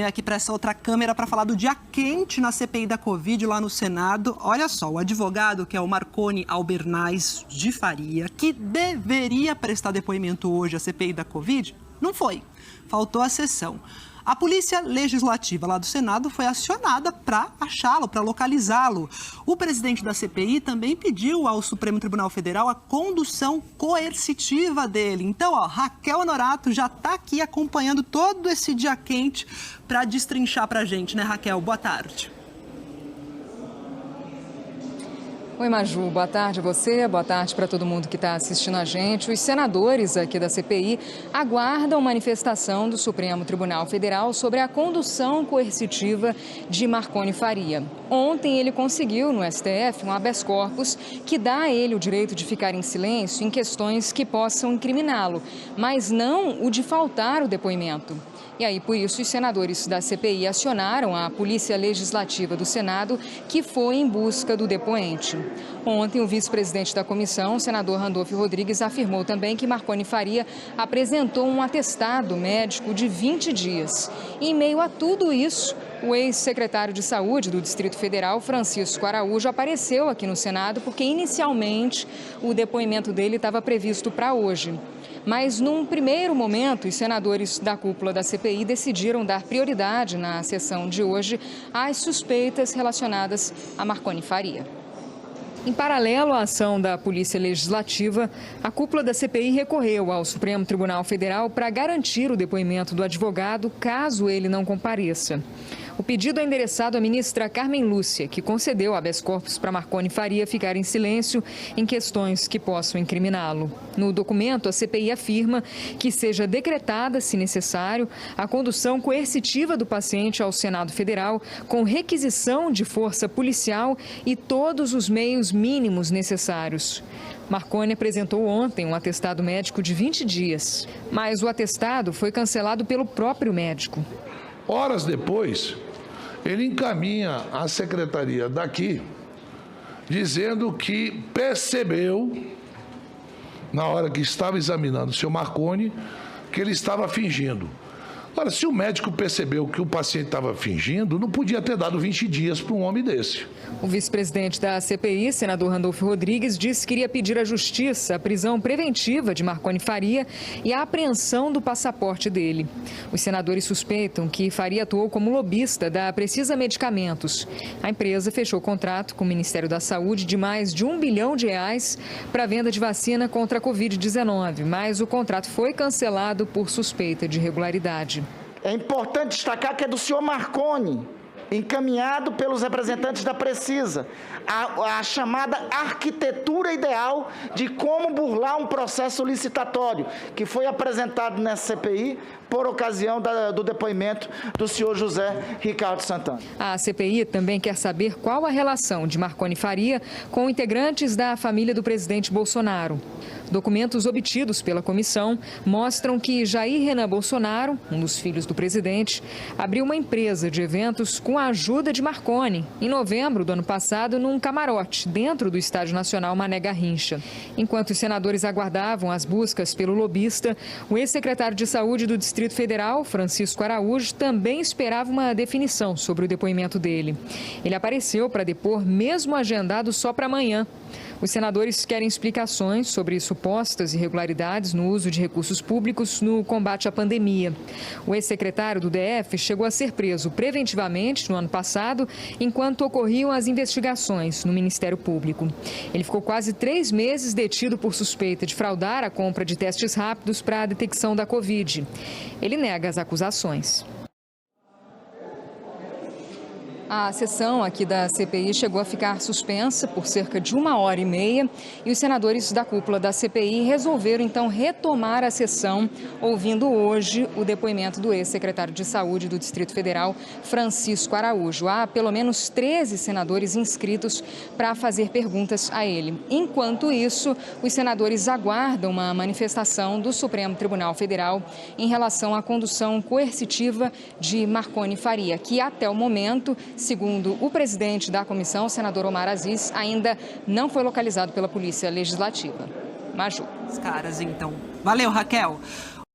aqui para essa outra câmera para falar do dia quente na CPI da Covid lá no Senado. Olha só, o advogado, que é o Marconi Albernaz de Faria, que deveria prestar depoimento hoje à CPI da Covid, não foi. Faltou a sessão. A Polícia Legislativa lá do Senado foi acionada para achá-lo, para localizá-lo. O presidente da CPI também pediu ao Supremo Tribunal Federal a condução coercitiva dele. Então, Raquel Honorato já está aqui acompanhando todo esse dia quente para destrinchar para a gente, né, Raquel? Boa tarde. Oi, Maju, boa tarde a você, boa tarde para todo mundo que está assistindo a gente. Os senadores aqui da CPI aguardam manifestação do Supremo Tribunal Federal sobre a condução coercitiva de Marconi Faria. Ontem ele conseguiu no STF um habeas corpus que dá a ele o direito de ficar em silêncio em questões que possam incriminá-lo, mas não o de faltar o depoimento. E aí, por isso, os senadores da CPI acionaram a Polícia Legislativa do Senado, que foi em busca do depoente. Ontem, o vice-presidente da comissão, o senador Randolfo Rodrigues, afirmou também que Marconi Faria apresentou um atestado médico de 20 dias. E, em meio a tudo isso, o ex-secretário de Saúde do Distrito Federal, Francisco Araújo, apareceu aqui no Senado porque, inicialmente, o depoimento dele estava previsto para hoje. Mas, num primeiro momento, os senadores da cúpula da CPI decidiram dar prioridade na sessão de hoje às suspeitas relacionadas a Marconi Faria. Em paralelo à ação da Polícia Legislativa, a cúpula da CPI recorreu ao Supremo Tribunal Federal para garantir o depoimento do advogado caso ele não compareça. O pedido é endereçado à ministra Carmen Lúcia, que concedeu habeas corpus para Marconi Faria ficar em silêncio em questões que possam incriminá-lo. No documento, a CPI afirma que seja decretada, se necessário, a condução coercitiva do paciente ao Senado Federal com requisição de força policial e todos os meios mínimos necessários. Marconi apresentou ontem um atestado médico de 20 dias, mas o atestado foi cancelado pelo próprio médico. Horas depois, ele encaminha a secretaria daqui, dizendo que percebeu, na hora que estava examinando o seu Marconi, que ele estava fingindo. Agora, se o médico percebeu que o paciente estava fingindo, não podia ter dado 20 dias para um homem desse. O vice-presidente da CPI, senador Randolfo Rodrigues, disse que iria pedir à Justiça a prisão preventiva de Marconi Faria e a apreensão do passaporte dele. Os senadores suspeitam que Faria atuou como lobista da Precisa Medicamentos. A empresa fechou contrato com o Ministério da Saúde de mais de R$1 bilhão para a venda de vacina contra a Covid-19, mas o contrato foi cancelado por suspeita de irregularidade. É importante destacar que é do senhor Marconi, encaminhado pelos representantes da Precisa, a chamada arquitetura ideal de como burlar um processo licitatório, que foi apresentado nessa CPI por ocasião do depoimento do senhor José Ricardo Santana. A CPI também quer saber qual a relação de Marconi Faria com integrantes da família do presidente Bolsonaro. Documentos obtidos pela comissão mostram que Jair Renan Bolsonaro, um dos filhos do presidente, abriu uma empresa de eventos com a ajuda de Marconi, em novembro do ano passado, num camarote, dentro do Estádio Nacional Mané Garrincha. Enquanto os senadores aguardavam as buscas pelo lobista, o ex-secretário de Saúde do Distrito Federal, Francisco Araújo, também esperava uma definição sobre o depoimento dele. Ele apareceu para depor, mesmo agendado só para amanhã. Os senadores querem explicações sobre supostas irregularidades no uso de recursos públicos no combate à pandemia. O ex-secretário do DF chegou a ser preso preventivamente no ano passado, enquanto ocorriam as investigações no Ministério Público. Ele ficou quase 3 meses detido por suspeita de fraudar a compra de testes rápidos para a detecção da Covid. Ele nega as acusações. A sessão aqui da CPI chegou a ficar suspensa por cerca de 1h30 e os senadores da cúpula da CPI resolveram então retomar a sessão, ouvindo hoje o depoimento do ex-secretário de Saúde do Distrito Federal, Francisco Araújo. Há pelo menos 13 senadores inscritos para fazer perguntas a ele. Enquanto isso, os senadores aguardam uma manifestação do Supremo Tribunal Federal em relação à condução coercitiva de Marconi Faria, que até o momento, segundo o presidente da comissão, o senador Omar Aziz, ainda não foi localizado pela Polícia Legislativa. Maju. Os caras, então. Valeu, Raquel.